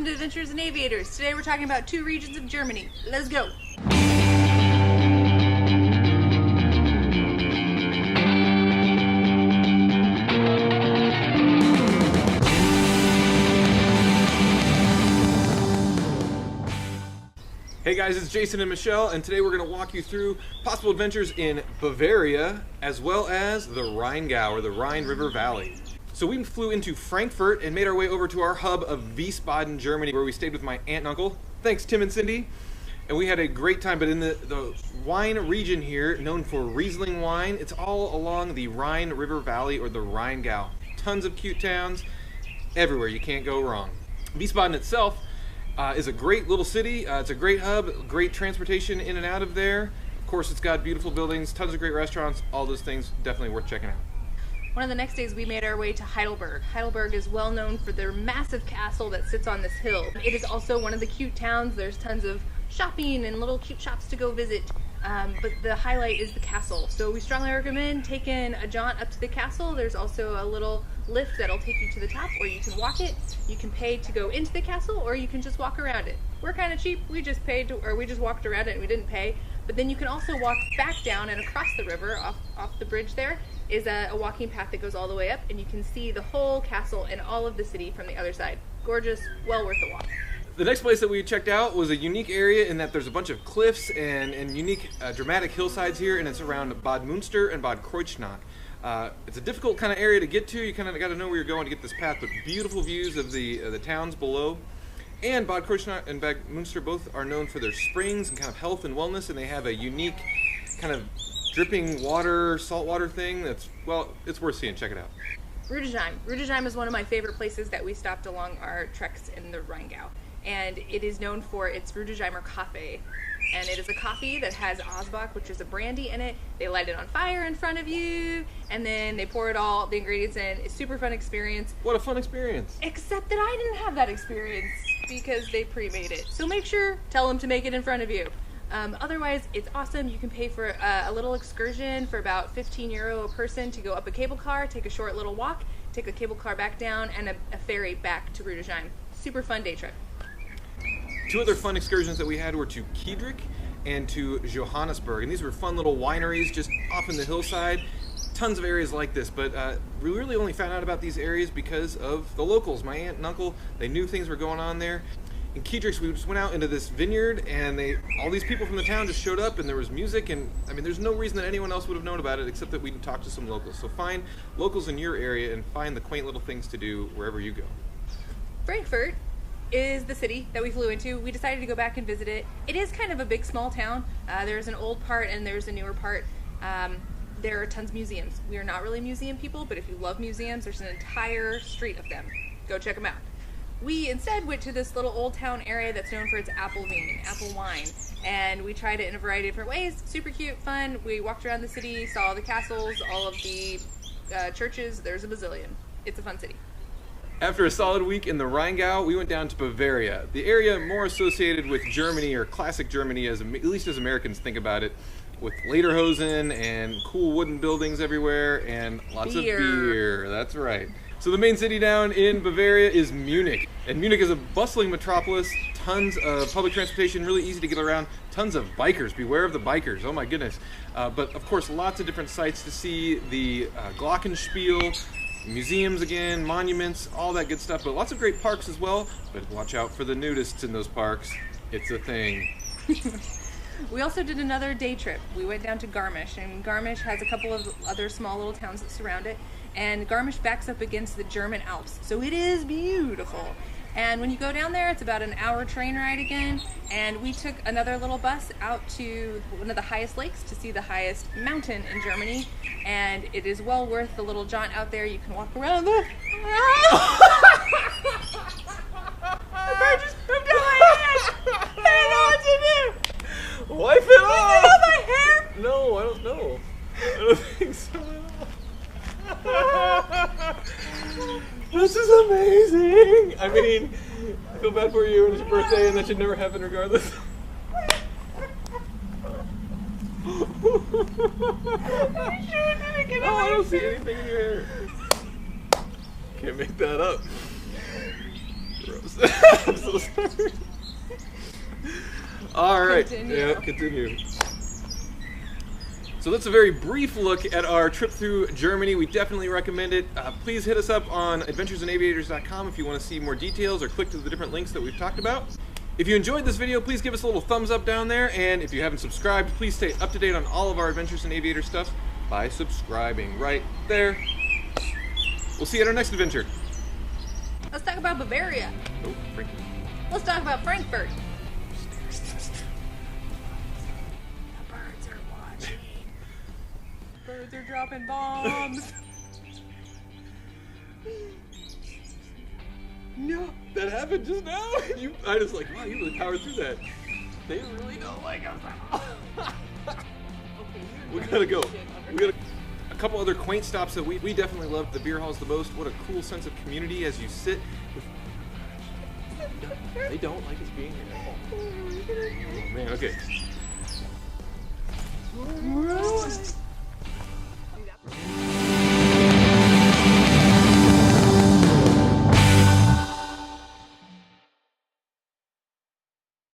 welcome to Adventures in Aviators. Today we're talking about 2 regions of Germany. Let's go! Hey guys, it's Jason and Michelle, and today we're going to walk you through possible adventures in Bavaria, as well as the Rheingau, or the Rhine River Valley. So we flew into Frankfurt and made our way over to our hub of Wiesbaden, Germany, where we stayed with my aunt and uncle. Thanks, Tim and Cindy. And we had a great time, but in the wine region here, known for Riesling wine, it's all along the Rhine River Valley, or the Rheingau. Tons of cute towns, everywhere, you can't go wrong. Wiesbaden itself is a great little city. It's a great hub, great transportation in and out of there. Of course, it's got beautiful buildings, tons of great restaurants, all those things definitely worth checking out. One of the next days we made our way to Heidelberg. Heidelberg is well known for their massive castle that sits on this hill. It is also one of the cute towns. There's tons of shopping and little cute shops to go visit, but the highlight is the castle. So we strongly recommend taking a jaunt up to the castle. There's also a little lift that'll take you to the top, or you can walk it. You can pay to go into the castle, or you can just walk around it. We're kind of cheap. We just walked around it and we didn't pay. But then you can also walk back down and across the river off the bridge. There is a walking path that goes all the way up, and you can see the whole castle and all of the city from the other side. Gorgeous, well worth the walk. The next place that we checked out was a unique area in that there's a bunch of cliffs and unique dramatic hillsides here, and it's around Bad Muenster and Bad Kreuznach. It's a difficult kind of area to get to. You kind of got to know where you're going to get this path, but beautiful views of the towns below. And Bad Kreuznach and Bad Muenster both are known for their springs and kind of health and wellness, and they have a unique kind of dripping water, saltwater thing that's, well, it's worth seeing. Check it out. Rudesheim. Rudesheim is one of my favorite places that we stopped along our treks in the Rheingau. And it is known for its Rudesheimer coffee. And it is a coffee that has Osbach, which is a brandy, in it. They light it on fire in front of you, and then they pour all the ingredients in. It's a super fun experience. What a fun experience. Except that I didn't have that experience because they pre-made it. So make sure, tell them to make it in front of you. Otherwise, it's awesome. You can pay for a little excursion for about €15 a person to go up a cable car, take a short little walk, take the cable car back down, and a ferry back to Rudesheim. Super fun day trip. 2 other fun excursions that we had were to Kiedrich and to Johannesburg, and these were fun little wineries just off in the hillside. Tons of areas like this, but we really only found out about these areas because of the locals. My aunt and uncle, they knew things were going on there. In Kiedrich, we just went out into this vineyard, and all these people from the town just showed up, and there was music, and I mean, there's no reason that anyone else would have known about it except that we talked to some locals. So find locals in your area and find the quaint little things to do wherever you go. Frankfurt is the city that we flew into. We decided to go back and visit it. It is kind of a big, small town. There's an old part and there's a newer part. There are tons of museums. We are not really museum people, but if you love museums, there's an entire street of them. Go check them out. We instead went to this little old town area that's known for its apple wine, and we tried it in a variety of different ways. Super cute, fun. We walked around the city, saw all the castles, all of the churches. There's a bazillion. It's a fun city. After a solid week in the Rheingau, we went down to Bavaria, the area more associated with Germany, or classic Germany, at least as Americans think about it, with lederhosen and cool wooden buildings everywhere and lots of beer. That's right. So the main city down in Bavaria is Munich, and Munich is a bustling metropolis, tons of public transportation, really easy to get around, tons of bikers. Beware of the bikers, oh my goodness. But of course, lots of different sites to see, the Glockenspiel, museums again, monuments, all that good stuff, but lots of great parks as well. But watch out for the nudists in those parks. It's a thing. We also did another day trip. We went down to Garmisch, and Garmisch has a couple of other small little towns that surround it, and Garmisch backs up against the German Alps, so it is beautiful. And when you go down there, it's about an hour train ride again, and we took another little bus out to one of the highest lakes to see the highest mountain in Germany, and it is well worth the little jaunt out there. You can walk around the... The bird just pooped on my head! I don't know what to do! Wipe it off! Is it on my hair? No, I don't know. I don't think so at all. This is amazing! I mean, I feel bad for you, and it's your birthday, and that should never happen regardless. Are you sure it didn't get on my I don't see anything in your hair. Can't make that up. Gross. I'm so sorry. All right. Continue. Yeah, continue. So that's a very brief look at our trip through Germany. We definitely recommend it. Please hit us up on adventuresandaviators.com if you want to see more details or click to the different links that we've talked about. If you enjoyed this video, please give us a little thumbs up down there. And if you haven't subscribed, please stay up to date on all of our Adventures in Aviator stuff by subscribing right there. We'll see you at our next adventure. Let's talk about Bavaria. Oh, Frankfurt. Let's talk about Frankfurt. The birds are watching. Birds are dropping bombs. No, that happened just now. I was like, wow, you really powered through that. They really don't like us at all. We gotta go. We got a couple other quaint stops that we definitely loved. The beer halls the most. What a cool sense of community as you sit with... They don't like us being here at all. Oh man, okay.